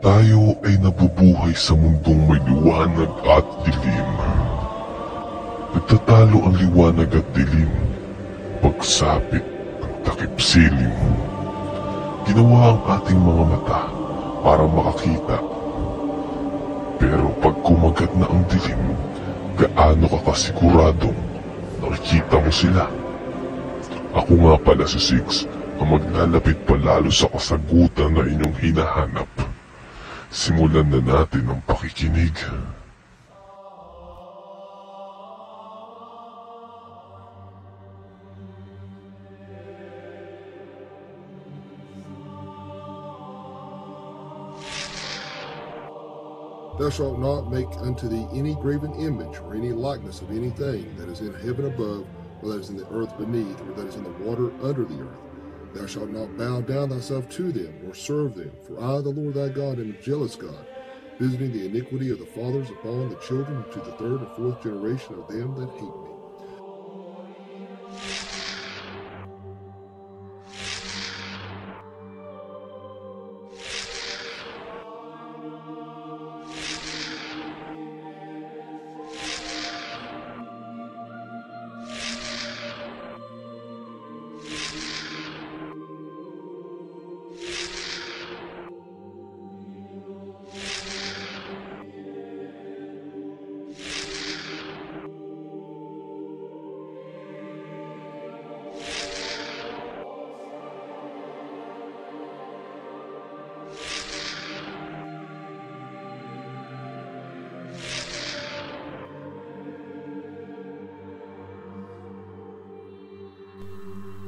Tayo ay nabubuhay sa mundong may liwanag at dilim. Nagtatalo ang liwanag at dilim, pagsapit ang takip silim. Ginawa ang ating mga mata para makakita. Pero pag kumagat na ang dilim, gaano ka kasiguradong nakikita mo sila? Ako nga pala si Six, ang maglalapit palalo sa kasagutan na inyong hinahanap. Simulan na natin ang pakikinig. Thou shalt not make unto thee any graven image or any likeness of anything that is in heaven above, or that is in the earth beneath, or that is in the water under the earth. Thou shalt not bow down thyself to them, or serve them. For I, the Lord thy God, am a jealous God, visiting the iniquity of the fathers upon the children to the third and fourth generation of them that hate me.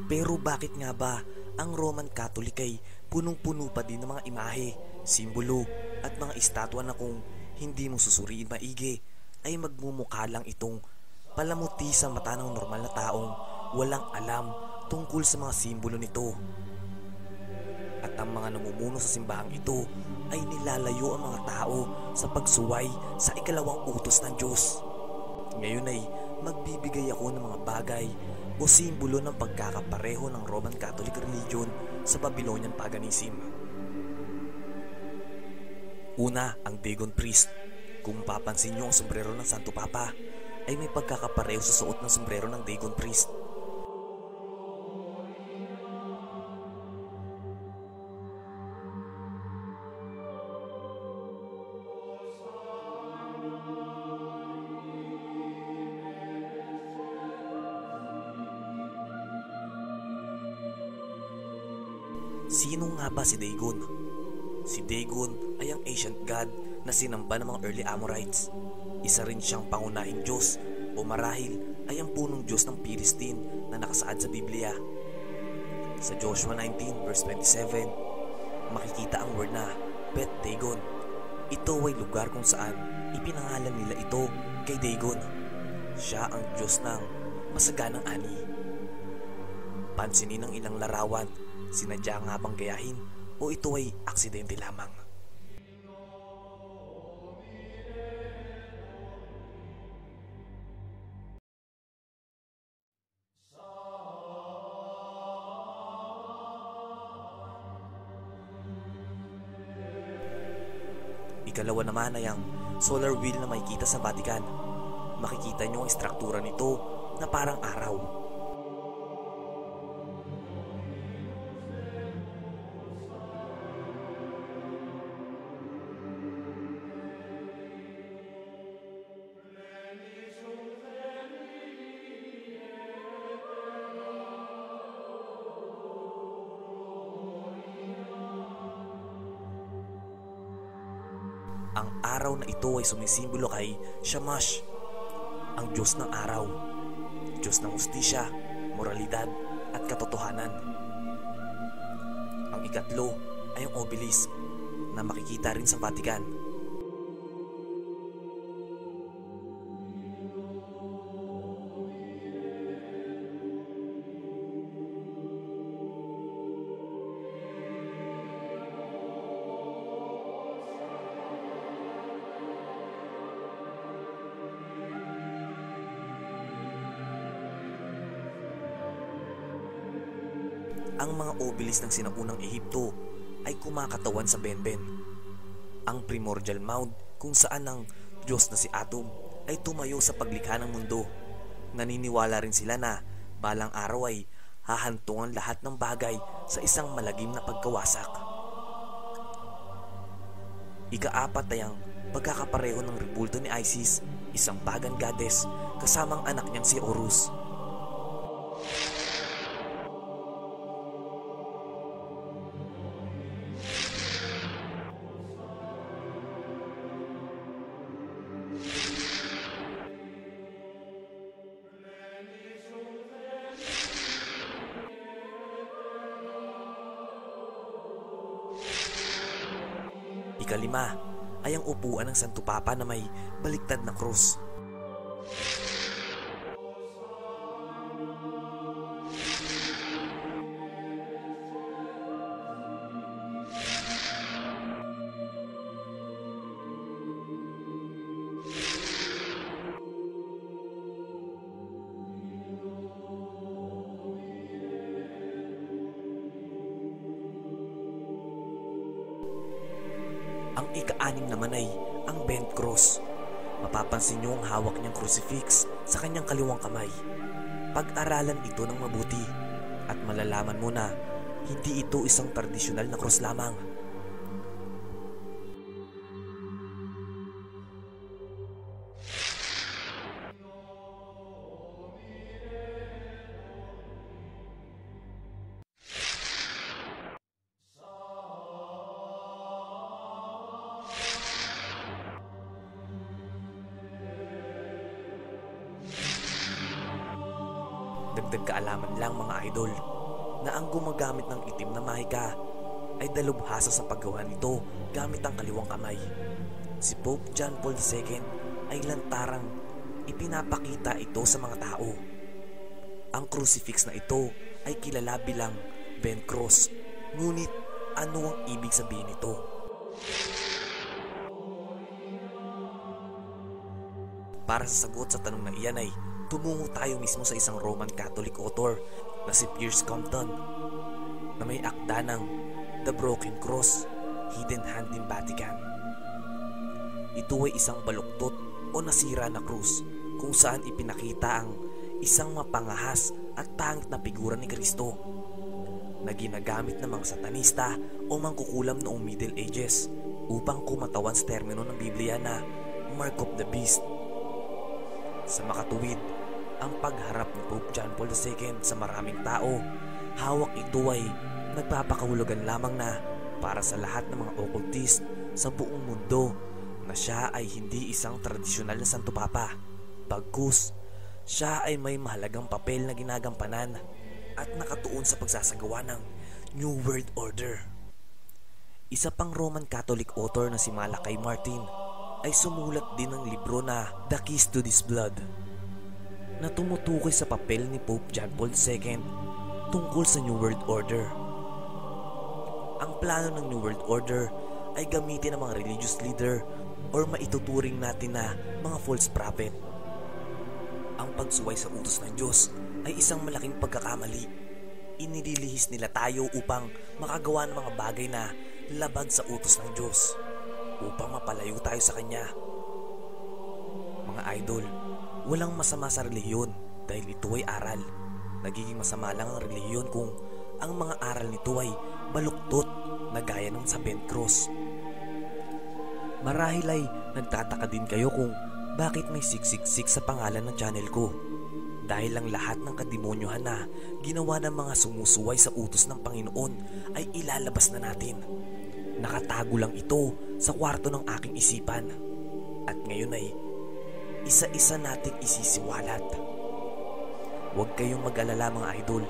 Pero bakit nga ba ang Roman Catholic ay punong-puno pa din ng mga imahe, simbolo at mga estatwa na kung hindi mo susuriin maigi ay magmumukha lang itong palamuti sa mata ng normal na taong walang alam tungkol sa mga simbolo nito. At ang mga namumuno sa simbahang ito ay nilalayo ang mga tao sa pagsuway sa ikalawang utos ng Diyos. Ngayon ay magbibigay ako ng mga bagay o simbolo ng pagkakapareho ng Roman Catholic religion sa Babylonian paganism. Una, ang Dagon priest. Kung papansin nyo ang sombrero ng Santo Papa, ay may pagkakapareho sa suot ng sombrero ng Dagon priest. Sino nga ba si Dagon? Si Dagon ay ang ancient god na sinamba ng mga early Amorites. Isa rin siyang pangunahing Diyos o marahil ay ang punong Diyos ng Philistine na nakasaad sa Biblia. Sa Joshua 19 verse 27, makikita ang word na Bet Dagon. Ito ay lugar kung saan ipinangalan nila ito kay Dagon. Siya ang Diyos ng masaganang ani. Pansinin ng ilang larawan, sinadya nga bang gayahin o ito ay aksidente lamang? Ikalawa naman ay ang solar wheel na makikita sa Vatican. Makikita nyo ang struktura nito na parang araw. Ang araw na ito ay sumisimbolo kay Shamash, ang Diyos ng araw, Diyos ng hustisya, moralidad at katotohanan. Ang ikatlo ay ang obelisk na makikita rin sa Vatican. Ang mga obelisk ng sinaunang Ehipto ay kumakatawan sa benben. ang primordial mound kung saan ang Diyos na si Atum ay tumayo sa paglikha ng mundo. Naniniwala rin sila na balang araw ay hahantungan lahat ng bagay sa isang malagim na pagkawasak. Ika-4 ay ang pagkakapareho ng rebulto ni Isis, isang pagan goddess kasamang anak niyang si Horus. Ika-5 ay ang upuan ng Santo Papa na may baliktad na krus. Ang ika-6 naman ay ang bent cross. Mapapansin niyo ang hawak niyang crucifix sa kanyang kaliwang kamay. Pag-aralan ito ng mabuti at malalaman mo na hindi ito isang tradisyonal na cross lamang. Dagdag kaalaman lang mga idol na ang gumagamit ng itim na mahika ay dalubhasa sa paggawa nito gamit ang kaliwang kamay. Si Pope John Paul II ay lantarang ipinapakita ito sa mga tao. Ang crucifix na ito ay kilala bilang bent cross. Ngunit ano ang ibig sabihin nito? Para sa sagot sa tanong na iyan ay tumungo tayo mismo sa isang Roman Catholic author na si Piers Compton na may akda ng The Broken Cross, Hidden Hand in Vatican. Ito ay isang baluktot o nasira na krus kung saan ipinakita ang isang mapangahas at pangit na figura ni Kristo na ginagamit ng mga satanista o mangkukulam noong Middle Ages upang kumatawan sa termino ng Biblia na Mark of the Beast. Sa makatuwid, ang pagharap ni Pope John Paul II sa maraming tao, hawak ito ay nagpapakahulugan lamang na para sa lahat ng mga occultist sa buong mundo na siya ay hindi isang tradisyonal na Santo Papa. Bagkus, siya ay may mahalagang papel na ginagampanan at nakatuon sa pagsasagawa ng New World Order. Isa pang Roman Catholic author na si Malachi Martin ay sumulat din ng libro na The Keys to This Blood na tumutukoy sa papel ni Pope John Paul II tungkol sa New World Order. Ang plano ng New World Order ay gamitin ng mga religious leader or maituturing natin na mga false prophet. Ang pagsuway sa utos ng Diyos ay isang malaking pagkakamali. Inililihis nila tayo upang makagawa ng mga bagay na labag sa utos ng Diyos upang mapalayo tayo sa Kanya. Mga idol, walang masama sa relihiyon dahil ito ay aral. Nagiging masama lang ang relihiyon kung ang mga aral nito ay baluktot na gaya ng sa bent cross. Marahil ay nagtataka din kayo kung bakit may 666 sa pangalan ng channel ko. Dahil lang lahat ng kademonyohan na ginawa ng mga sumusuway sa utos ng Panginoon ay ilalabas na natin. Nakatago lang ito sa kwarto ng aking isipan. At ngayon ay isa-isa nating isisiwalat. Huwag kayong mag-alala mga idol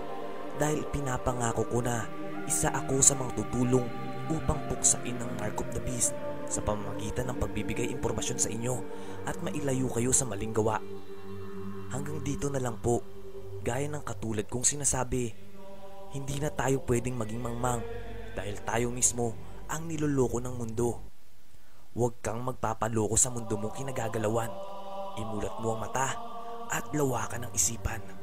dahil pinapangako ko na isa ako sa mga tutulong upang puksain ang Mark of the Beast sa pamamagitan ng pagbibigay impormasyon sa inyo at mailayo kayo sa maling gawa. Hanggang dito na lang po. Gaya ng katulad kong sinasabi, hindi na tayo pwedeng maging mangmang dahil tayo mismo ang niloloko ng mundo. Huwag kang magpapaloko sa mundo mo kinagagalawan. Imulat mo ang mata at lawakan ang isipan.